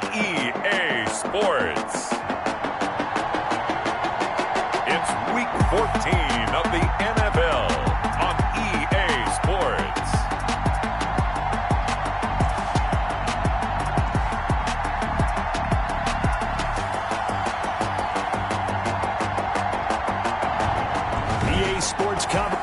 EA Sports. It's Week 14 of the NFL on EA Sports. EA Sports cover.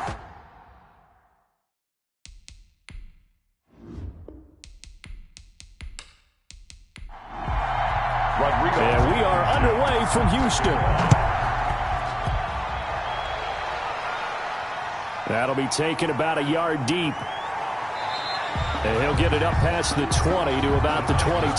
And we are underway from Houston. That'll be taken about a yard deep. And he'll get it up past the 20 to about the 22.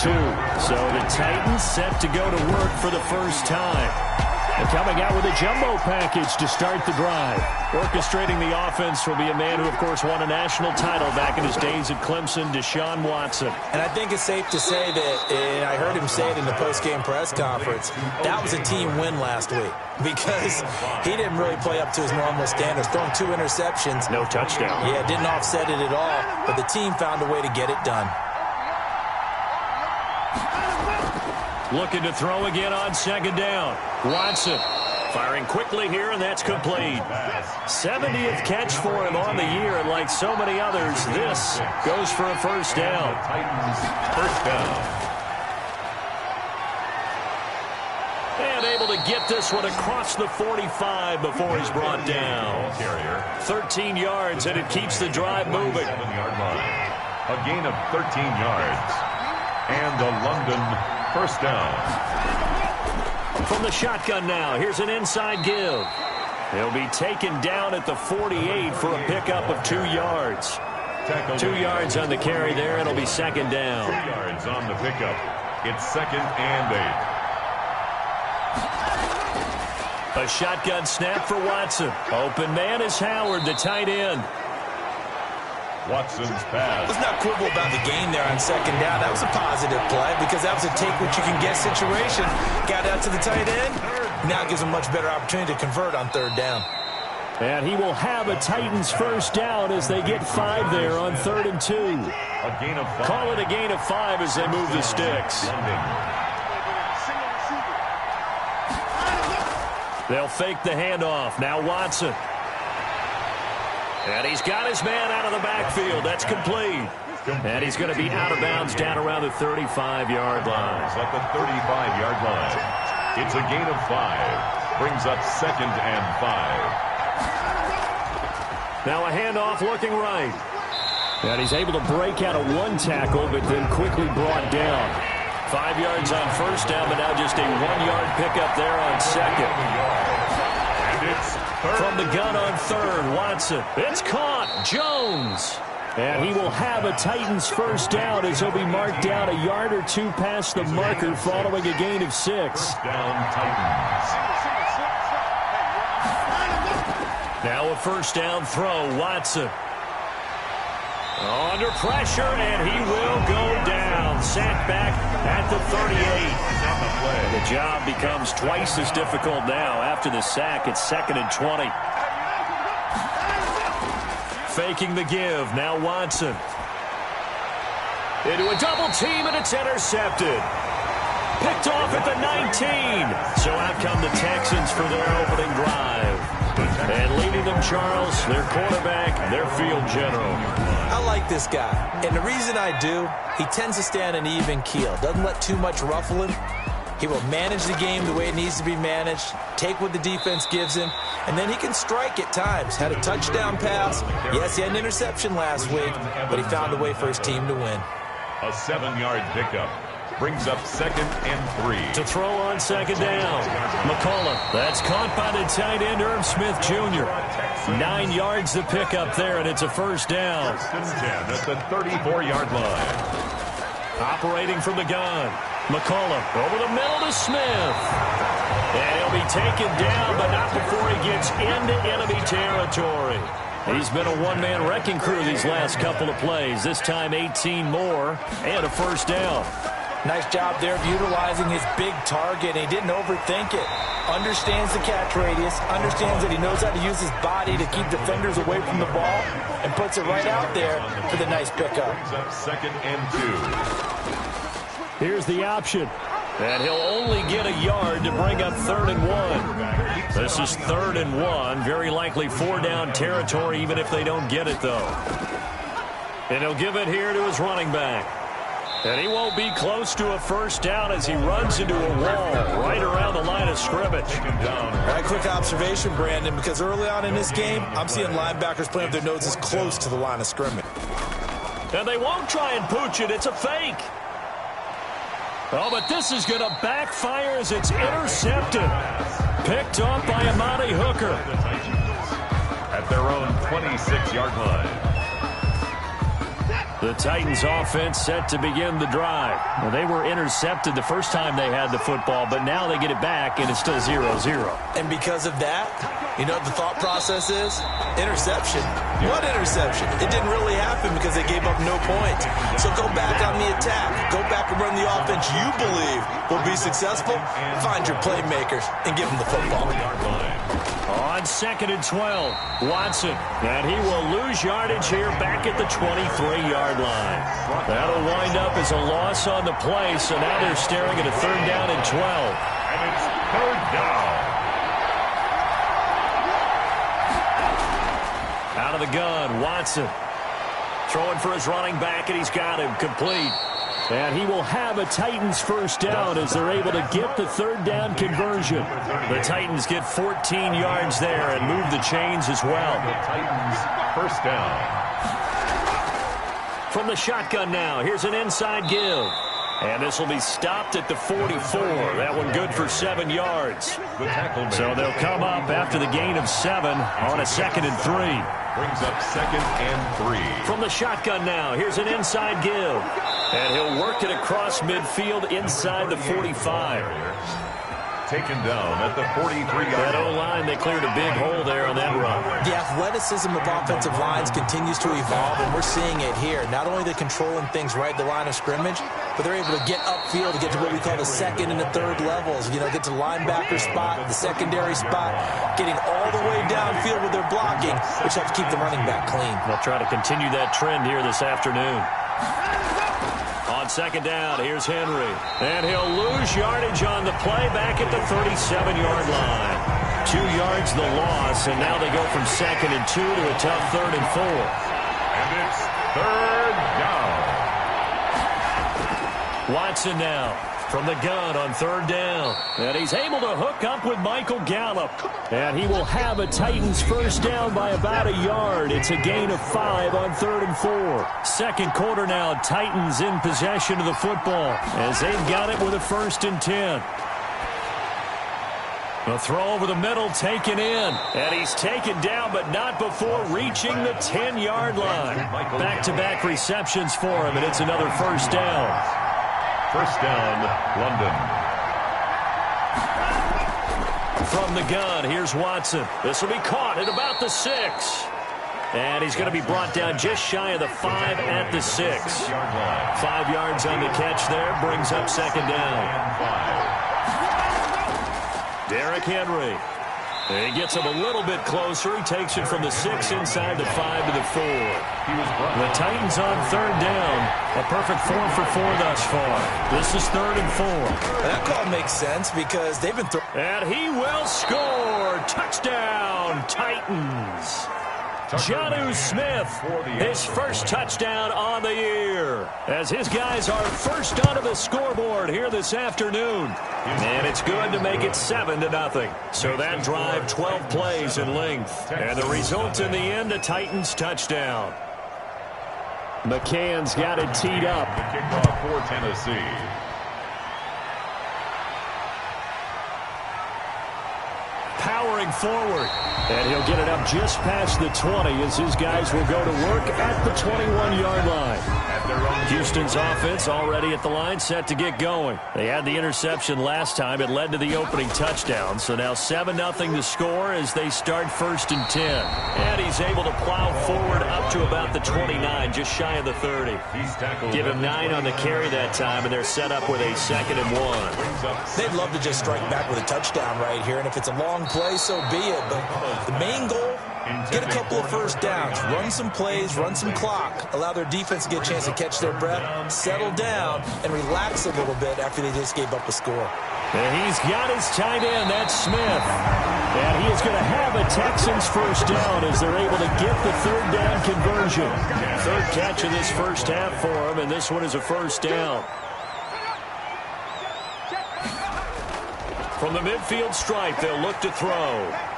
So the Titans set to go to work for the first time. And coming out with a jumbo package to start the drive. Orchestrating the offense will be a man who, of course, won a national title back in his days at Clemson, Deshaun Watson. And I think it's safe to say that, and I heard him say it in the post-game press conference, that was a team win last week because he didn't really play up to his normal standards, throwing 2 interceptions. No touchdown. Yeah, didn't offset it at all, but the team found a way to get it done. Looking to throw again on second down. Watson firing quickly here, and that's complete. 70th catch for him on the year, and like so many others, this goes for a first down. Titans first down. And able to get this one across the 45 before he's brought down. 13 yards, and it keeps the drive moving. 7-yard line. A gain of 13 yards. And the London first down. From the shotgun now, here's an inside give. He'll be taken down at the 48 for a pickup of 2 yards. 2 yards on the carry there, and it'll be second down. 2 yards on the pickup. It's 2nd and 8. A shotgun snap for Watson. Open man is Howard, the tight end. Watson's pass. Let's not quibble about the gain there on second down. That was a positive play because that was a take-what-you-can-get situation. Got out to the tight end. Now gives him a much better opportunity to convert on third down. And he will have a Titans first down as they get 5 there on 3rd and 2. A gain of 5. Call it a gain of 5 as they move the sticks. They'll fake the handoff. Now Watson. And he's got his man out of the backfield. That's complete. And he's going to be out of bounds down around the 35-yard line. At the 35-yard line. It's a gain of 5. Brings up 2nd and 5. Now a handoff looking right. And he's able to break out of 1 tackle, but then quickly brought down. 5 yards on first down, but now just a 1-yard pickup there on second. And it's from the gun on 3rd, Watson. It's caught. Jones. And he will have a Titans first down as he'll be marked down a yard or 2 past the marker following a gain of 6. First down, Titans. Now a first down throw, Watson. Under pressure, and he will go down. Sacked back at the 38. The job becomes twice as difficult now. After the sack, it's 2nd and 20. Faking the give. Now Watson. Into a double team, and it's intercepted. Picked off at the 19. So out come the Texans for their opening drive. And leading them, Charles, their quarterback, their field general. I like this guy. And the reason I do, he tends to stay on an even keel. Doesn't let too much ruffle him. He will manage the game the way it needs to be managed, take what the defense gives him, and then he can strike at times. Had a touchdown pass. Yes, he had an interception last week, but he found a way for his team to win. A 7-yard pickup. Brings up 2nd and 3. To throw on second down. McCullough. That's caught by the tight end, Irv Smith Jr. 9 yards the pickup there, and it's a first down. 1st and 10 at the 34-yard line. Operating from the gun. McCullough over the middle to Smith. And he'll be taken down, but not before he gets into enemy territory. He's been a one-man wrecking crew these last couple of plays. This time 18 more and a first down. Nice job there of utilizing his big target. He didn't overthink it. Understands the catch radius. Understands that he knows how to use his body to keep defenders away from the ball. And puts it right out there for the nice pickup. Brings up 2nd and 2. Here's the option. And he'll only get a yard to bring up 3rd and 1. This is 3rd and 1. Very likely 4-down territory, even if they don't get it, though. And he'll give it here to his running back. And he won't be close to a first down as he runs into a wall right around the line of scrimmage. Right, quick observation, Brandon, because early on in this game, I'm seeing linebackers playing with their noses close to the line of scrimmage. And they won't try and pooch it. It's a fake. Oh, but this is going to backfire as it's intercepted. Picked off by Amani Hooker. At their own 26-yard line. The Titans offense set to begin the drive. Well, they were intercepted the first time they had the football, but now they get it back, and it's still 0-0. And because of that, you know what the thought process is? Interception. What interception? It didn't really happen because they gave up no points. So go back on the attack. Go back and run the offense you believe will be successful. Find your playmakers and give them the football. On 2nd and 12, Watson. And he will lose yardage here back at the 23-yard line. That'll wind up as a loss on the play, so now they're staring at a 3rd down and 12. And it's 3rd down. Out of the gun, Watson. Throwing for his running back, and he's got him complete. And he will have a Titans first down as they're able to get the 3rd down conversion. The Titans get 14 yards there and move the chains as well. The Titans first down. From the shotgun now, here's an inside give. And this will be stopped at the 44. That one good for 7 yards. So they'll come up after the gain of 7 on a 2nd and 3. Brings up 2nd and 3. From the shotgun now, here's an inside give. And he'll work it across midfield inside the 45. Taken down at the 43-yard line. That O-line, they cleared a big hole there on that run. The athleticism of offensive lines continues to evolve, and we're seeing it here. Not only are they controlling things right at the line of scrimmage, but they're able to get upfield to get to what we call the 2nd and the 3rd levels. You know, get to linebacker spot, the secondary spot, getting all the way downfield with their blocking, which helps keep the running back clean. They'll try to continue that trend here this afternoon. On 2nd down, here's Henry. And he'll lose yardage on the play back at the 37-yard line. 2 yards the loss, and now they go from 2nd and 2 to a tough 3rd and 4. And it's 3rd down. Watson now from the gun on 3rd down. And he's able to hook up with Michael Gallup. And he will have a Titans first down by about a yard. It's a gain of 5 on 3rd and 4. Second quarter now, Titans in possession of the football as they've got it with a 1st and 10. A throw over the middle taken in. And he's taken down, but not before reaching the 10-yard line. Back-to-back receptions for him, and it's another first down. First down, London. From the gun, here's Watson. This will be caught at about the 6. And he's going to be brought down just shy of the 5 at the 6. 5 yards on the catch there, brings up 2nd down. Derrick Henry. He gets him a little bit closer. He takes it from the 6 inside the 5 to the 4. The Titans on 3rd down. A perfect 4 for 4 thus far. This is 3rd and 4. That call makes sense because they've been and he will score. Touchdown, Titans. Jonnu Smith, his first touchdown on the year, as his guys are first onto the scoreboard here this afternoon. And it's good to make it 7-0. So that drive, 12 plays in length. And the result in the end, a Titans touchdown. McCann's got it teed up. The kickoff for Tennessee. Powering forward. And he'll get it up just past the 20 as his guys will go to work at the 21-yard line. Houston's offense already at the line, set to get going. They had the interception last time. It led to the opening touchdown. So now 7-0 to score as they start 1st and 10. And he's able to plow forward up to about the 29, just shy of the 30. Give him 9 on the carry that time, and they're set up with a 2nd and 1. They'd love to just strike back with a touchdown right here, and if it's a long play, so be it. But the main goal get a couple of first downs, run some plays, run some clock, allow their defense to get a chance to catch their breath, settle down, and relax a little bit after they just gave up a score. And he's got his tight end, that's Smith. And he is going to have a Texans first down as they're able to get the third down conversion. Third catch of this first half for him, and this one is a first down. From the midfield stripe, they'll look to throw.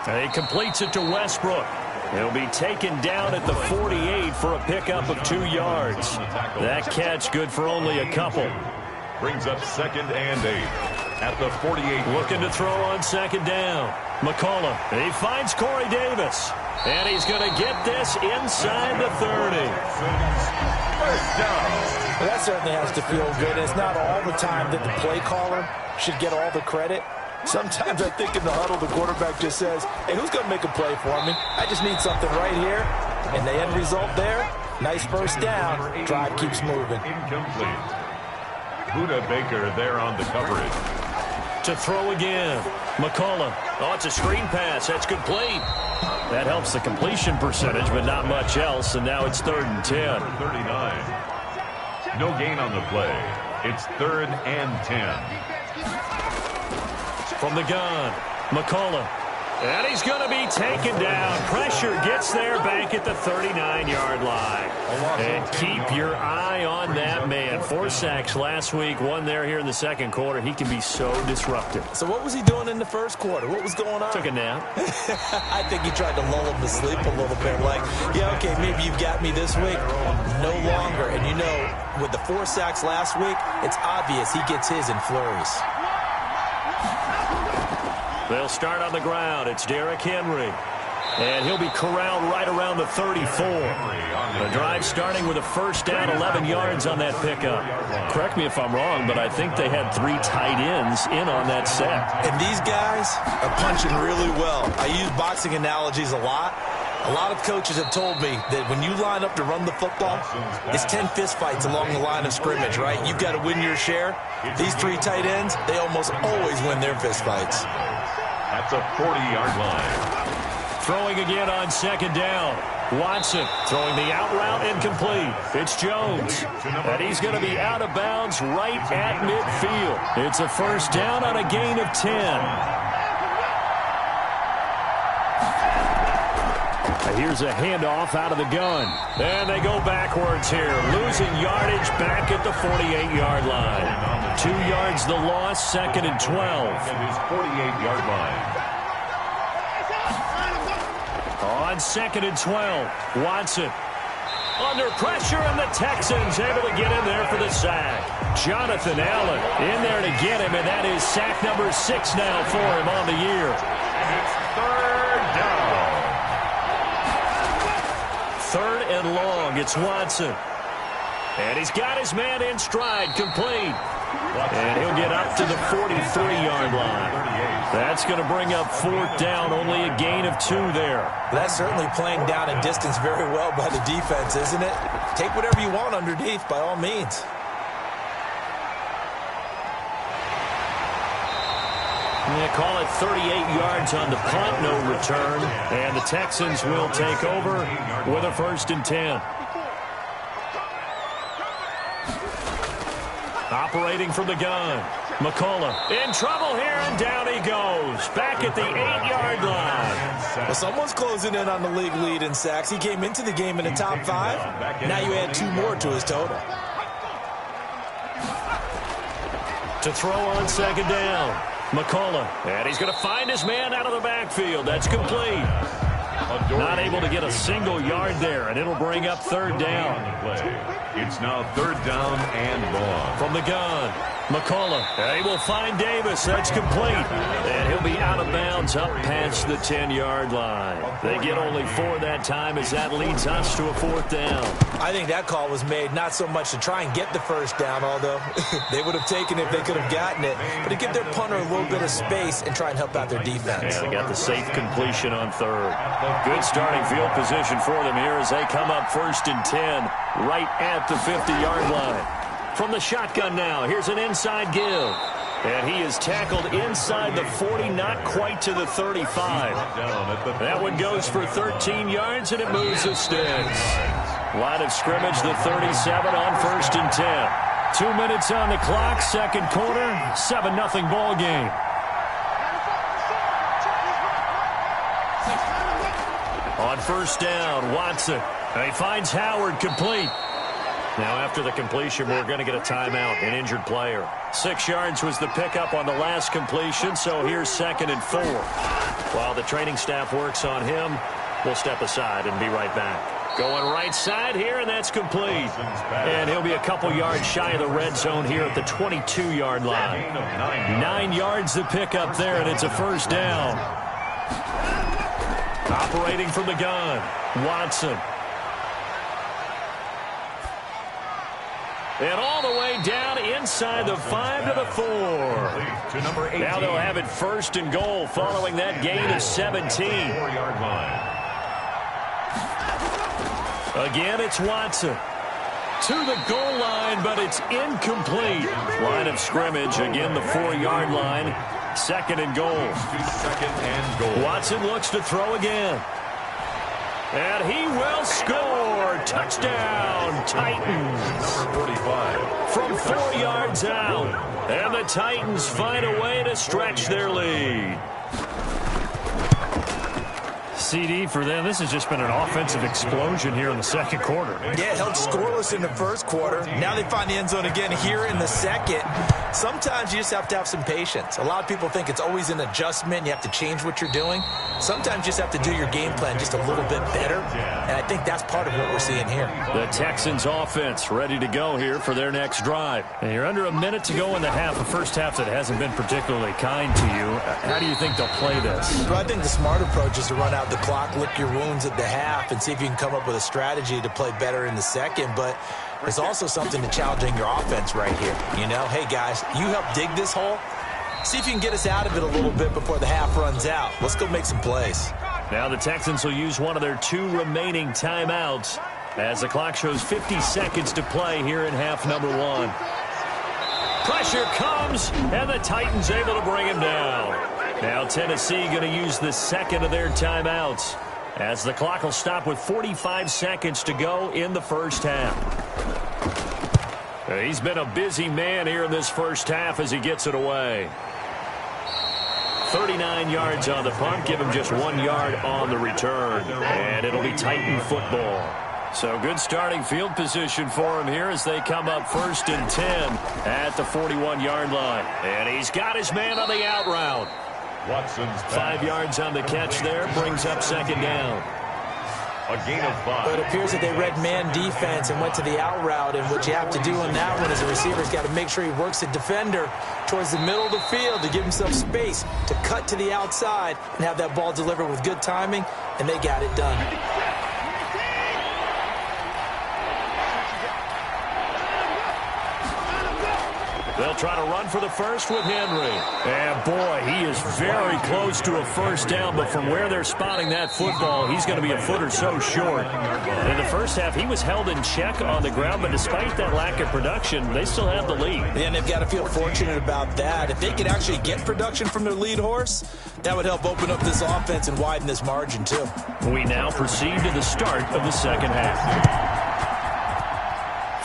And he completes it to Westbrook. He'll be taken down at the 48 for a pickup of 2 yards. That catch good for only a couple. Brings up 2nd and 8 at the 48. Looking to throw on 2nd down. McCollum. He finds Corey Davis. And he's going to get this inside the 30. First down. Well, that certainly has to feel good. It's not all the time that the play caller should get all the credit. Sometimes I think in the huddle, the quarterback just says, hey, who's going to make a play for me? I just need something right here. And the end result there, nice first down. Drive keeps moving. Incomplete. Buda Baker there on the coverage. To throw again. McCollum. Oh, it's a screen pass. That's complete. That helps the completion percentage, but not much else. And now it's 3rd and 10. 39. No gain on the play. It's 3rd and 10. From the gun, McCollum. And he's going to be taken down. Pressure gets there back at the 39-yard line. And keep your eye on that man. 4 sacks last week, 1 there here in the second quarter. He can be so disruptive. So what was he doing in the first quarter? What was going on? Took a nap. I think he tried to lull him to sleep a little bit. Like, yeah, okay, maybe you've got me this week. No longer. And you know, with the 4 sacks last week, it's obvious he gets his in flurries. They'll start on the ground. It's Derrick Henry. And he'll be corralled right around the 34. The drive starting with a first down, 11 yards on that pickup. Correct me if I'm wrong, but I think they had 3 tight ends in on that set. And these guys are punching really well. I use boxing analogies a lot. A lot of coaches have told me that when you line up to run the football, it's 10 fistfights along the line of scrimmage, right? You've got to win your share. These 3 tight ends, they almost always win their fistfights. That's a 40-yard line. Throwing again on 2nd down. Watson throwing the out route incomplete. It's Jones. And he's going to be out of bounds right at midfield. It's a first down on a gain of 10. Here's a handoff out of the gun. And they go backwards here. Losing yardage back at the 48-yard line. 2 yards the loss, 2nd and 12. At his 48-yard line. On 2nd and 12, Watson. Under pressure, and the Texans able to get in there for the sack. Jonathan Allen in there to get him, and that is sack number 6 now for him on the year. And it's 3rd down. 3rd and long, it's Watson. And he's got his man in stride, complete. And he'll get up to the 43-yard line. That's going to bring up 4th down, only a gain of 2 there. That's certainly playing down and distance very well by the defense, isn't it? Take whatever you want underneath, by all means. Yeah, call it 38 yards on the punt, no return. And the Texans will take over with a 1st and 10. Operating from the gun. McCollum in trouble here, and down he goes. Back at the 8-yard line. Well, someone's closing in on the league lead in sacks. He came into the game in the top 5. Now you add 2 more to his total. To throw on 2nd down. McCollum. And he's going to find his man out of the backfield. That's complete. Not able to get a single yard there, and it'll bring up 3rd down. It's now 3rd down and long. From the gun, McCollum. He will find Davis. That's complete. And he'll be out of bounds up past the 10-yard line. They get only 4 that time as that leads us to a 4th down. I think that call was made not so much to try and get the first down, although they would have taken it if they could have gotten it, but to give their punter a little bit of space and try and help out their defense. Yeah, they got the safe completion on 3rd. Good starting field position for them here as they come up 1st and 10 right at the 50-yard line. From the shotgun now, here's an inside give. And he is tackled inside the 40, not quite to the 35. That one goes for 13 yards, and it moves the sticks. Line of scrimmage, the 37 on 1st and 10. 2 minutes on the clock, second quarter, 7-0 ball game. On 1st down, Watson. He finds Howard complete. Now after the completion, we're going to get a timeout, an injured player. 6 yards was the pickup on the last completion, so here's 2nd and 4. While the training staff works on him, we'll step aside and be right back. Going right side here, and that's complete. And he'll be a couple yards shy of the red zone here at the 22-yard line. 9 yards the pickup there, and it's a 1st down. Operating from the gun, Watson. And all the way down inside the 5 to the 4. Now they'll have it 1st and goal following that gain of 17. Again, it's Watson. To the goal line, but it's incomplete. Line of scrimmage, again the 4-yard line. 2nd and goal. Watson looks to throw again. And he will score. Touchdown, Titans. From 4 yards out. And the Titans find a way to stretch their lead. CD for them. This has just been an offensive explosion here in the second quarter. Yeah, held scoreless in the first quarter. Now they find the end zone again here in the second. Sometimes you just have to have some patience. A lot of people think it's always an adjustment. You have to change what you're doing. Sometimes you just have to do your game plan just a little bit better. And I think that's part of what we're seeing here. The Texans offense ready to go here for their next drive. And you're under a minute to go in the half, a first half that hasn't been particularly kind to you. How do you think they'll play this? Well, I think the smart approach is to run out the clock, lick your wounds at the half, and see if you can come up with a strategy to play better in the second. But there's also something to challenging your offense right here. You know, hey, guys, you help dig this hole. See if you can get us out of it a little bit before the half runs out. Let's go make some plays. Now the Texans will use one of their 2 remaining timeouts as the clock shows 50 seconds to play here in half number 1. Pressure comes, and the Titans able to bring him down. Now Tennessee going to use the 2nd of their timeouts as the clock will stop with 45 seconds to go in the first half. He's been a busy man here in this first half as he gets it away. 39 yards on the punt, give him just 1 yard on the return. And it'll be Titan football. So good starting field position for him here as they come up 1st and 10 at the 41-yard line. And he's got his man on the out route. 5 yards on the catch there, brings up 2nd down. A gain of 5. But it appears that they read man defense and went to the out route, and what you have to do on that one is the receiver's got to make sure he works the defender towards the middle of the field to give himself space to cut to the outside and have that ball delivered with good timing, and they got it done. They'll try to run for the first with Henry. And, boy, he is very close to a first down, but from where they're spotting that football, he's going to be a foot or so short. In the first half, he was held in check on the ground, but despite that lack of production, they still have the lead. And they've got to feel fortunate about that. If they could actually get production from their lead horse, that would help open up this offense and widen this margin, too. We now proceed to the start of the second half.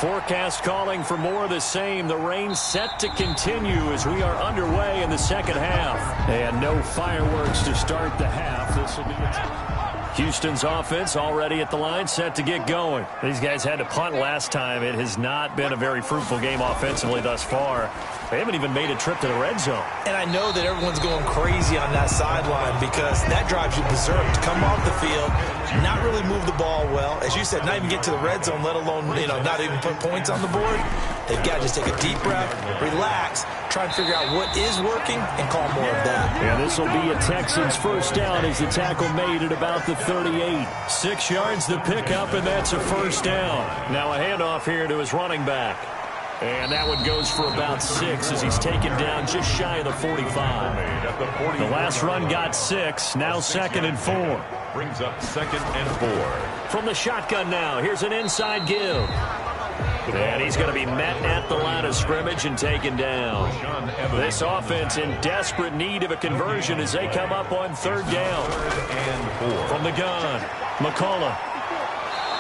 Forecast calling for more of the same. The rain set to continue as we are underway in the second half. And no fireworks to start the half. This will be Houston's offense already at the line, set to get going. These guys had to punt last time. It has not been a very fruitful game offensively thus far. They haven't even made a trip to the red zone. And I know that everyone's going crazy on that sideline because that drives you berserk to come off the field, not really move the ball well. As you said, not even get to the red zone, let alone, not even put points on the board. They've got to just take a deep breath, relax, try and figure out what is working, and call more of that. Yeah, this will be a Texans first down as the tackle made at about the 38. 6 yards the pickup, and that's a first down. Now a handoff here to his running back. And that one goes for about 6 as he's taken down just shy of the 45. The last run got 6, now 2nd and 4. Brings up 2nd and 4. From the shotgun now, here's an inside give. And he's going to be met at the line of scrimmage and taken down. This offense in desperate need of a conversion as they come up on third down. From the gun, McCullough.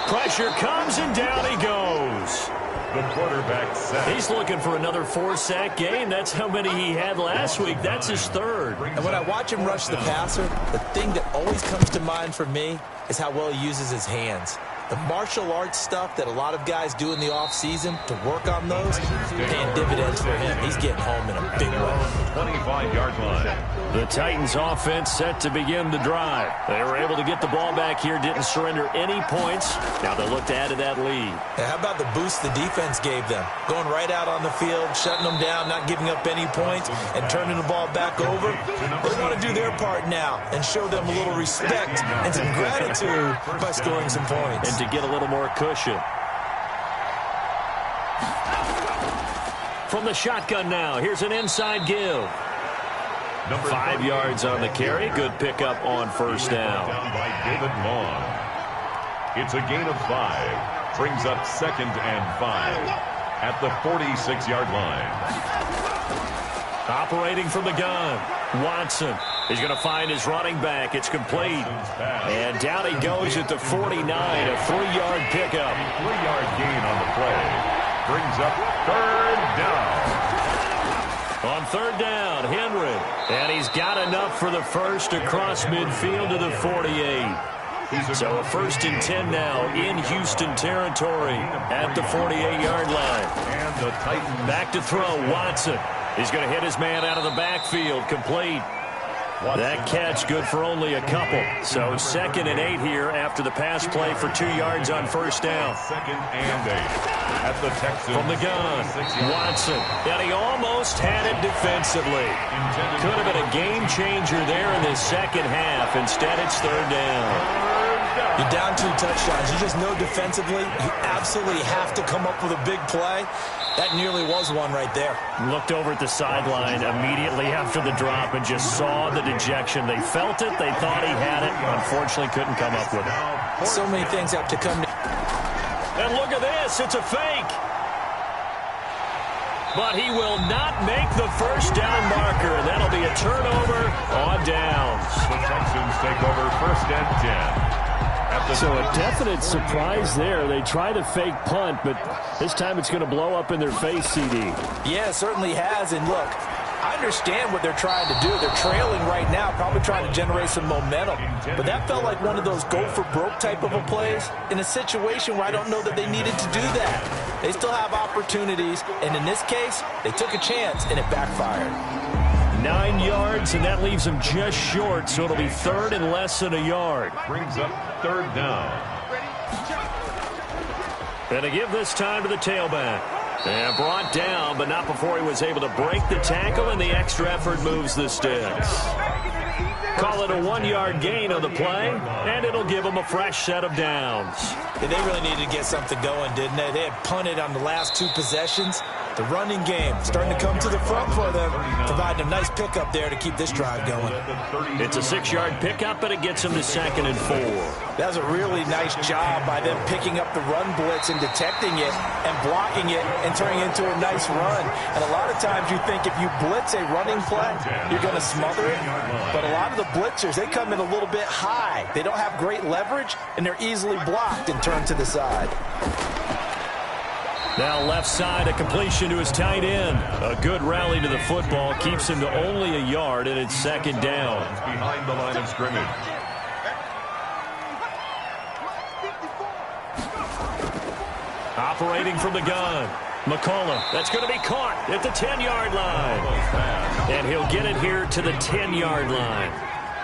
Pressure comes and down he goes. The quarterback sack. He's looking for another 4-sack game. That's how many he had last week. That's his third. And when I watch him rush the passer, the thing that always comes to mind for me is how well he uses his hands. The martial arts stuff that a lot of guys do in the offseason to work on those, paying dividends for him. He's getting home in a big way. 25-yard line. The Titans offense set to begin the drive. They were able to get the ball back here, didn't surrender any points. Now they look to add to that lead. How about the boost the defense gave them? Going right out on the field, shutting them down, not giving up any points, and turning the ball back over. They want to do their part now and show them a little respect and some gratitude by scoring some points. And to get a little more cushion. From the shotgun now, here's an inside give. 5 yards on the carry. Good pickup on first down. By David Long. It's a gain of 5. Brings up 2nd and 5 at the 46-yard line. Operating from the gun, Watson. He's going to find his running back. It's complete. And down he goes at the 49, a 3-yard pickup. 3-yard gain on the play. Brings up third down. On third down, Henry. And he's got enough for the first across midfield to the 48. So a 1st and 10 now in Houston territory at the 48-yard line. And the Titans back to throw, Watson. He's going to hit his man out of the backfield, complete. That catch good for only a couple. So 2nd and 8 here after the pass play for 2 yards on first down. 2nd and 8 at the Texans. From the gun, Watson. And he almost had it defensively. Could have been a game changer there in this second half. Instead, it's third down. You're down 2 touchdowns. You just know defensively you absolutely have to come up with a big play. That nearly was one right there. Looked over at the sideline immediately after the drop and just saw the dejection. They felt it. They thought he had it. Unfortunately, couldn't come up with it. So many things have to come to... And look at this. It's a fake. But he will not make the first down marker. That'll be a turnover on downs. The Texans take over 1st and 10. So a definite surprise there. They try to fake punt, but this time it's going to blow up in their face, CD. Yeah, it certainly has. And look, I understand what they're trying to do. They're trailing right now, probably trying to generate some momentum. But that felt like one of those go-for-broke type of a plays in a situation where I don't know that they needed to do that. They still have opportunities, and in this case, they took a chance, and it backfired. 9 yards, and that leaves them just short, so it'll be 3rd and less than a yard. Brings up 3rd down. And to give this time to the tailback. And brought down, but not before he was able to break the tackle, and the extra effort moves the sticks. Call it a 1-yard gain on the play, and it'll give them a fresh set of downs. Yeah, they really needed to get something going, didn't they? They had punted on the last 2 possessions. The running game starting to come to the front for them, providing a nice pickup there to keep this drive going. It's a 6-yard pickup, but it gets them to 2nd and 4. That was a really nice job by them picking up the run blitz and detecting it and blocking it and turning it into a nice run. And a lot of times you think if you blitz a running play, you're going to smother it. But a lot of the blitzers, they come in a little bit high. They don't have great leverage, and they're easily blocked and turned to the side. Now left side, a completion to his tight end. A good rally to the football keeps him to only a yard, and it's 2nd down. Behind the line of scrimmage. Operating from the gun, McCullough. That's going to be caught at the 10-yard line. And he'll get it here to the 10-yard line.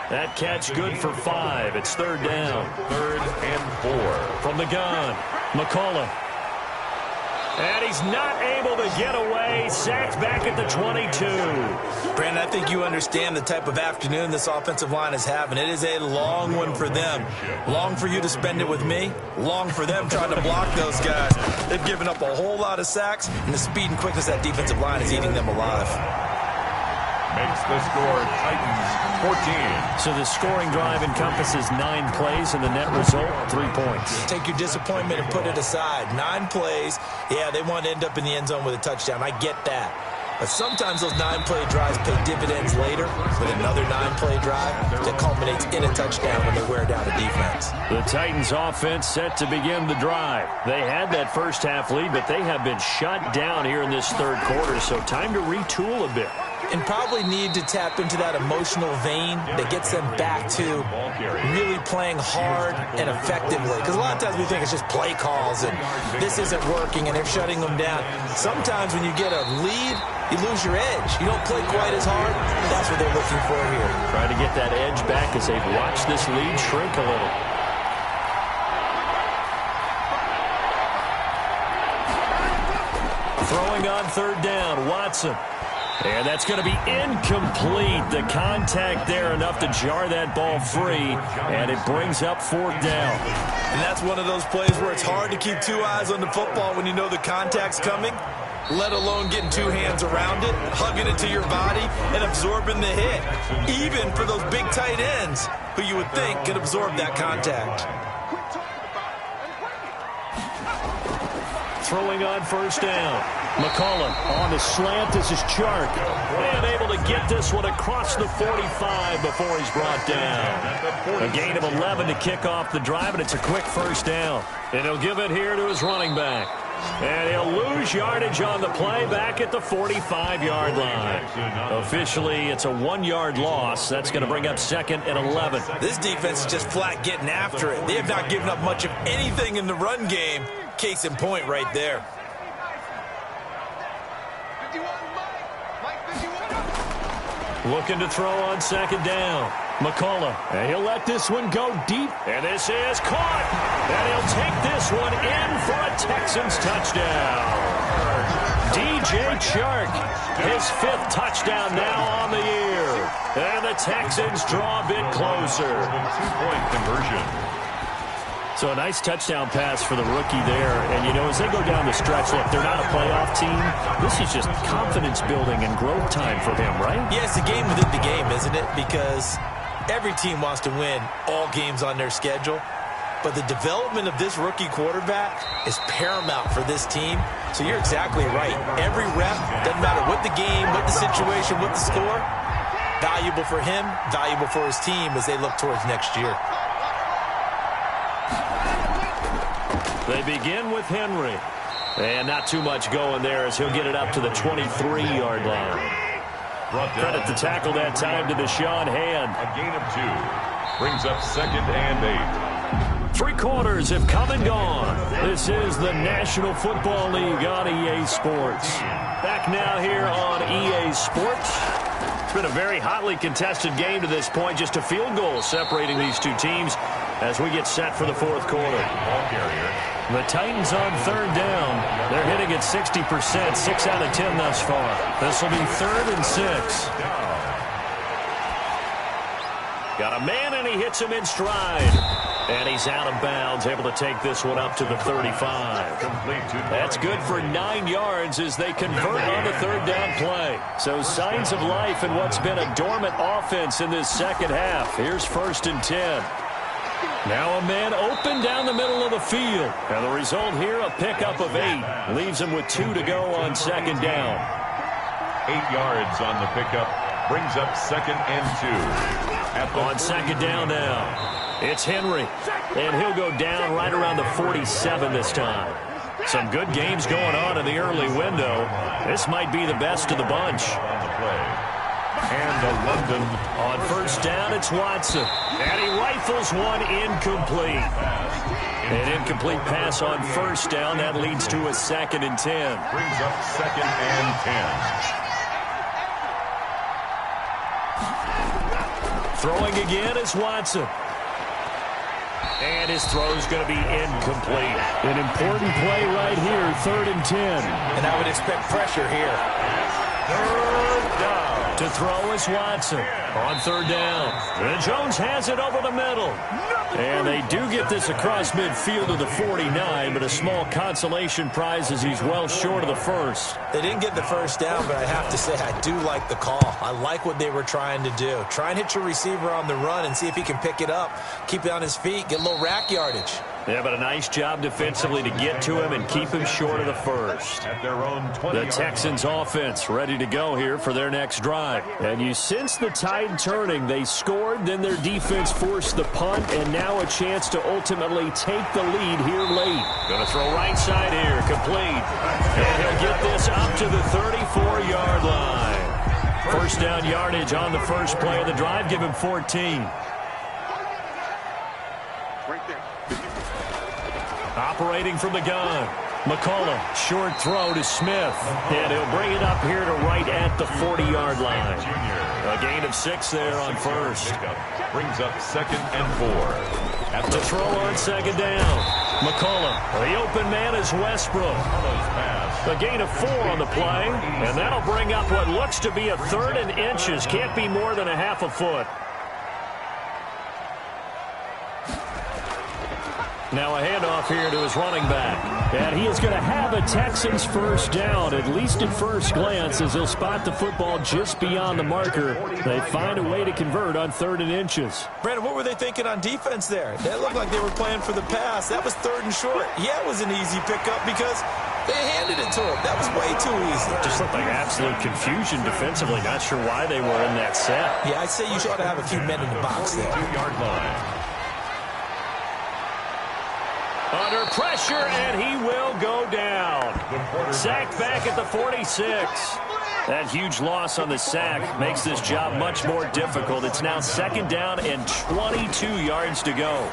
That catch good for 5. It's 3rd down. 3rd and 4. From the gun, McCullough. And he's not able to get away. Sacked back at the 22. Brandon, I think you understand the type of afternoon this offensive line is having. It is a long one for them. Long for you to spend it with me. Long for them trying to block those guys. They've given up a whole lot of sacks, and the speed and quickness of that defensive line is eating them alive. Makes The score, Titans 14. So the scoring drive encompasses 9 plays, and the net result, 3 points. Take your disappointment and put it aside. 9 plays. Yeah, they want to end up in the end zone with a touchdown. I get that. But sometimes those 9-play drives pay dividends later with another 9-play drive that culminates in a touchdown when they wear down a defense. The Titans offense set to begin the drive. They had that first half lead, but they have been shut down here in this third quarter, so time to retool a bit. And probably need to tap into that emotional vein that gets them back to really playing hard and effectively. Because a lot of times we think it's just play calls and this isn't working and they're shutting them down. Sometimes when you get a lead, you lose your edge. You don't play quite as hard. That's what they're looking for here. Trying to get that edge back as they've watched this lead shrink a little. Throwing on third down, Watson. And that's going to be incomplete. The contact there enough to jar that ball free, and it brings up fourth down. And that's one of those plays where it's hard to keep 2 eyes on the football when you know the contact's coming, let alone getting 2 hands around it, hugging it to your body, and absorbing the hit. Even for those big tight ends who you would think could absorb that contact. Throwing on first down. McCollum on the slant. This is Chark. And able to get this one across the 45 before he's brought down. A gain of 11 to kick off the drive, and it's a quick first down. And he'll give it here to his running back. And he'll lose yardage on the play back at the 45-yard line. Officially, it's a 1-yard loss. That's going to bring up 2nd and 11. This defense is just flat getting after it. They have not given up much of anything in the run game. Case in point right there. Looking to throw on second down. McCullough, and he'll let this one go deep. And this is caught. And he'll take this one in for a Texans touchdown. DJ Chark, his 5th touchdown now on the year. And the Texans draw a bit closer. 2-point conversion. So a nice touchdown pass for the rookie there. And, you know, as they go down the stretch, look, they're not a playoff team. This is just confidence building and growth time for him, right? Yeah, it's a game within the game, isn't it? Because every team wants to win all games on their schedule. But the development of this rookie quarterback is paramount for this team. So you're exactly right. Every rep, doesn't matter what the game, what the situation, what the score, valuable for him, valuable for his team as they look towards next year. They begin with Henry. And not too much going there as he'll get it up to the 23-yard line. Credit the tackle that time to Deshaun Hand. A gain of 2. Brings up 2nd and 8. 3 quarters have come and gone. This is the National Football League on EA Sports. Back now here on EA Sports. It's been a very hotly contested game to this point. Just a field goal separating these two teams as we get set for the 4th quarter. Ball carrier. The Titans on third down. They're hitting at 60%, 6 out of 10 thus far. This will be 3rd and 6. Got a man, and he hits him in stride. And he's out of bounds, able to take this one up to the 35. That's good for 9 yards as they convert on the third down play. So signs of life in what's been a dormant offense in this second half. Here's 1st and 10. Now a man open down the middle of the field. And the result here, a pickup of 8. Leaves him with 2 to go on second down. 8 yards on the pickup. Brings up 2nd and 2. On second down now, it's Henry. And he'll go down right around the 47 this time. Some good games going on in the early window. This might be the best of the bunch. On the play. And the London. On first down, it's Watson. And he rifles one incomplete. An incomplete pass on first down. That leads to a 2nd and 10. Brings up 2nd and 10. Throwing again is Watson. And his throw's going to be incomplete. An important play right here, 3rd and 10. And I would expect pressure here. 3rd down. To throw is Watson on third down. And Jones has it over the middle. And they do get this across midfield to the 49, but a small consolation prize as he's well short of the first. They didn't get the first down, but I have to say I do like the call. I like what they were trying to do. Try and hit your receiver on the run and see if he can pick it up, keep it on his feet, get a little rack yardage. Yeah, but a nice job defensively to get to him and keep him short of the first. At their own 20. The Texans offense ready to go here for their next drive. And you sense the tide turning. They scored, then their defense forced the punt, and now a chance to ultimately take the lead here late. Going to throw right side here, complete. And he'll get this up to the 34-yard line. First down yardage on the first play of the drive. Give him 14. Operating from the gun. McCullough, short throw to Smith. And he'll bring it up here to right at the 40-yard line. A gain of 6 there on first. Brings up 2nd and 4. To throw on second down. McCullough, the open man is Westbrook. A gain of 4 on the play. And that'll bring up what looks to be a 3rd and inches. Can't be more than a half a foot. Now a handoff here to his running back. And he is going to have a Texans first down, at least at first glance, as he'll spot the football just beyond the marker. They find a way to convert on 3rd and inches. Brandon, what were they thinking on defense there? They looked like they were playing for the pass. That was 3rd and short. Yeah, it was an easy pickup because they handed it to him. That was way too easy. Just looked like absolute confusion defensively. Not sure why they were in that set. Yeah, I'd say you ought to have a few men in the box there. 2-yard line. Under pressure, and he will go down. Sacked back at the 46. That huge loss on the sack makes this job much more difficult. It's now 2nd down and 22 yards to go.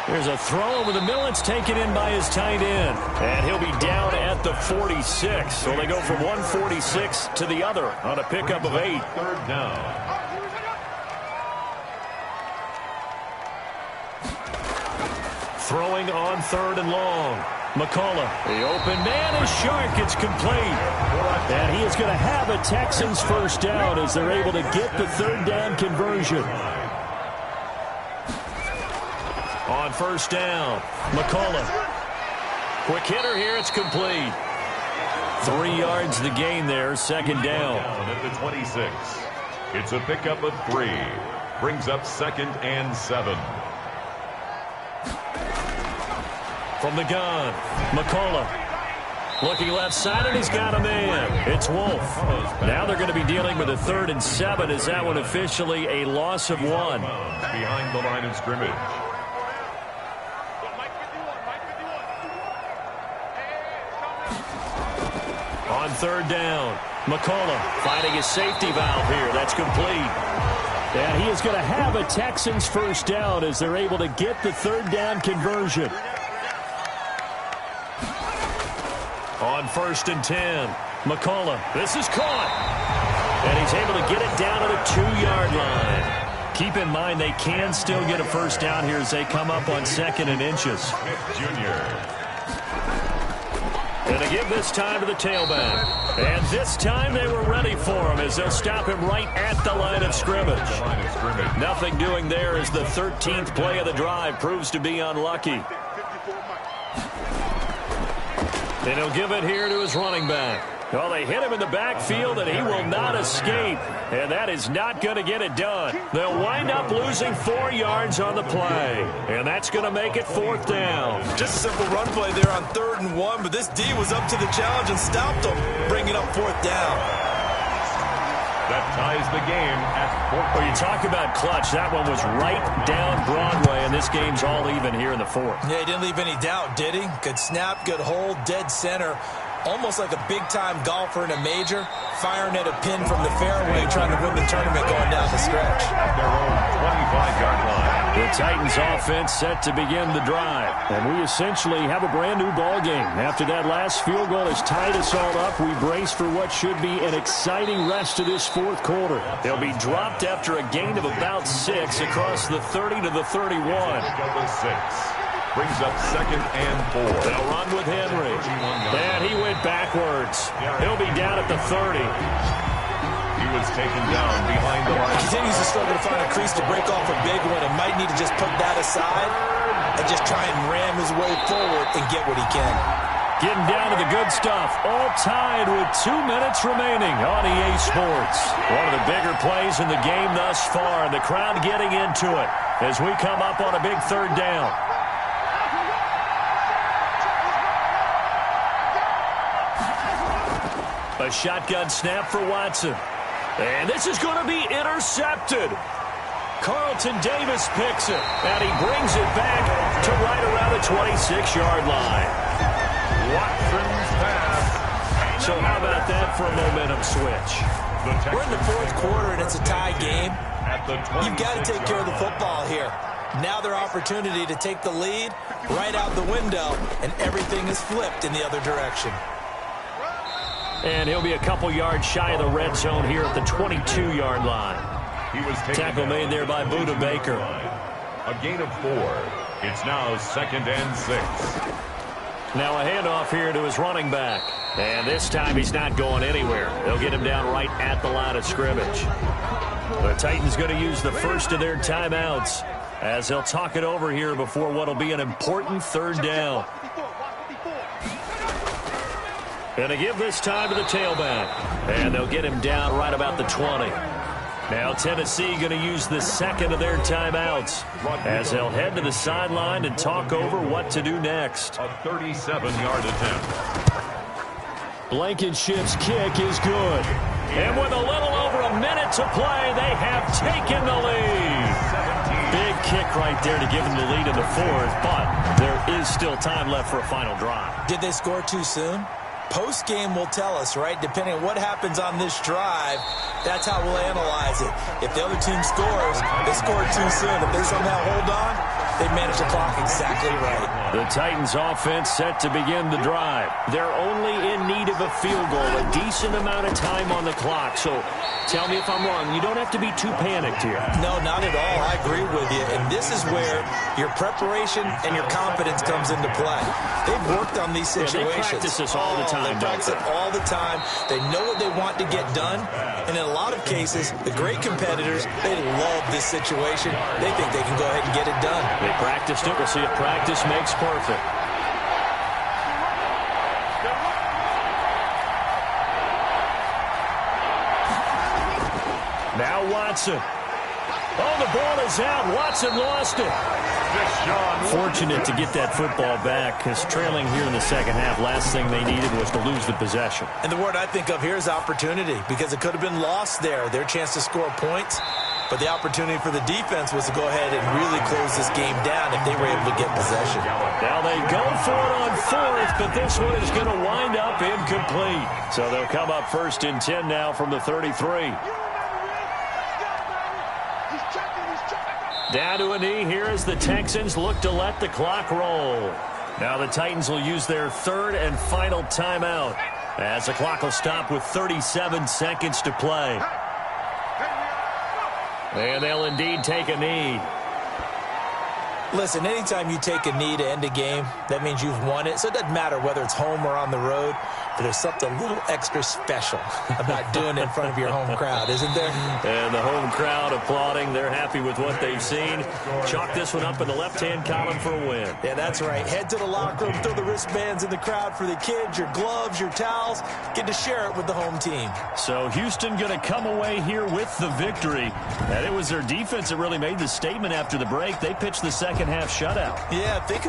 There's a throw over the middle. It's taken in by his tight end. And he'll be down at the 46. So they go from 146 to the other on a pickup of 8. 3rd down. Throwing on 3rd and long. McCullough, the open man is Shark. It's complete. And he is going to have a Texans first down as they're able to get the 3rd down conversion. On first down, McCullough. Quick hitter here. It's complete. 3 yards the gain there. 2nd down. At the 26. It's a pickup of 3. Brings up 2nd and 7. From the gun, McCullough. Looking left side, and he's got a man. It's Wolf. Now they're going to be dealing with a 3rd and 7. Is that one officially a loss of 1? Behind the line of scrimmage. On 3rd down, McCullough finding his safety valve here. That's complete. And he is going to have a Texans first down as they're able to get the 3rd down conversion. On 1st and 10, McCullough. This is caught. And he's able to get it down to the 2-yard line. Keep in mind they can still get a first down here as they come up on 2nd and inches. Junior. And they give this time to the tailback. And this time they were ready for him as they'll stop him right at the line of scrimmage. Nothing doing there as the 13th play of the drive proves to be unlucky. And he'll give it here to his running back. Well, they hit him in the backfield, and he will not escape. And that is not going to get it done. They'll wind up losing 4 yards on the play. And that's going to make it 4th down. Just a simple run play there on 3rd and 1, but this D was up to the challenge and stopped him, bringing up 4th down. That ties the game at 4. Well, you talk about clutch. That one was right down Broadway, and this game's all even here in the 4th. Yeah, he didn't leave any doubt, did he? Good snap, good hold, dead center. Almost like a big-time golfer in a major, firing at a pin from the fairway, trying to win the tournament going down the stretch. At their own 25-yard line. The Titans offense set to begin the drive. And we essentially have a brand-new ball game. After that last field goal has tied us all up, we brace for what should be an exciting rest of this 4th quarter. They'll be dropped after a gain of about 6 across the 30 to the 31. Brings up 2nd and 4. They'll run with Henry. And he went backwards. He'll be down at the 30. He was was taken down behind the line. He continues to struggle to find a crease to break off a big one and might need to just put that aside and just try and ram his way forward and get what he can. Getting down to the good stuff. All tied with 2 minutes remaining on EA Sports. One of the bigger plays in the game thus far, and the crowd getting into it as we come up on a big third down. A shotgun snap for Watson. And this is going to be intercepted. Carlton Davis picks it, and he brings it back to right around the 26-yard line. Watson's pass. So how about that for a momentum switch? We're in the fourth quarter, and it's a tie game. You've got to take care of the football here. Now their opportunity to take the lead right out the window, and everything is flipped in the other direction. And he'll be a couple yards shy of the red zone here at the 22-yard line. He was Tackle made there by Buda Baker. A gain of 4. It's now 2nd and 6. Now a handoff here to his running back. And this time he's not going anywhere. They'll get him down right at the line of scrimmage. The Titans going to use the first of their timeouts as they'll talk it over here before what will be an important third down. Going to give this time to the tailback. And they'll get him down right about the 20. Now Tennessee going to use the second of their timeouts as they'll head to the sideline and talk over what to do next. A 37-yard attempt. Blankenship's kick is good. And with a little over a minute to play, they have taken the lead. Big kick right there to give them the lead in the fourth, but there is still time left for a final drive. Did they score too soon? Post-game will tell us, right? Depending on what happens on this drive, that's how we'll analyze it. If the other team scores, they scored too soon. If they somehow hold on, they manage the clock exactly right. The Titans offense set to begin the drive. They're only in need of a field goal, a decent amount of time on the clock. So tell me if I'm wrong. You don't have to be too panicked here. No, not at all. I agree with you. And this is where your preparation and your confidence comes into play. They've worked on these situations. They practice this all the time. They practice it all the time. They know what they want to get done. And in a lot of cases, the great competitors, they love this situation. They think they can go ahead and get it done. They practiced it. We'll see if practice makes perfect. Now Watson. Oh, the ball is out. Watson lost it. Fortunate to get that football back, because trailing here in the second half, last thing they needed was to lose the possession. And the word I think of here is opportunity, because it could have been lost there, their chance to score points. But the opportunity for the defense was to go ahead and really close this game down if they were able to get possession. Now they go for it on fourth, but this one is going to wind up incomplete. So they'll come up 1st and 10 now from the 33. Down to a knee here as the Texans look to let the clock roll. Now the Titans will use their third and final timeout as the clock will stop with 37 seconds to play. And they'll indeed take a knee. Listen, anytime you take a knee to end a game, that means you've won it. So it doesn't matter whether it's home or on the road, but there's something a little extra special about doing it in front of your home crowd, isn't there? And the home crowd applauding. They're happy with what they've seen. Chalk this one up in the left-hand column for a win. Yeah, that's right. Head to the locker room, throw the wristbands in the crowd for the kids, your gloves, your towels. Get to share it with the home team. So Houston going to come away here with the victory. And it was their defense that really made the statement after the break. They pitched the second half shutout. Yeah, think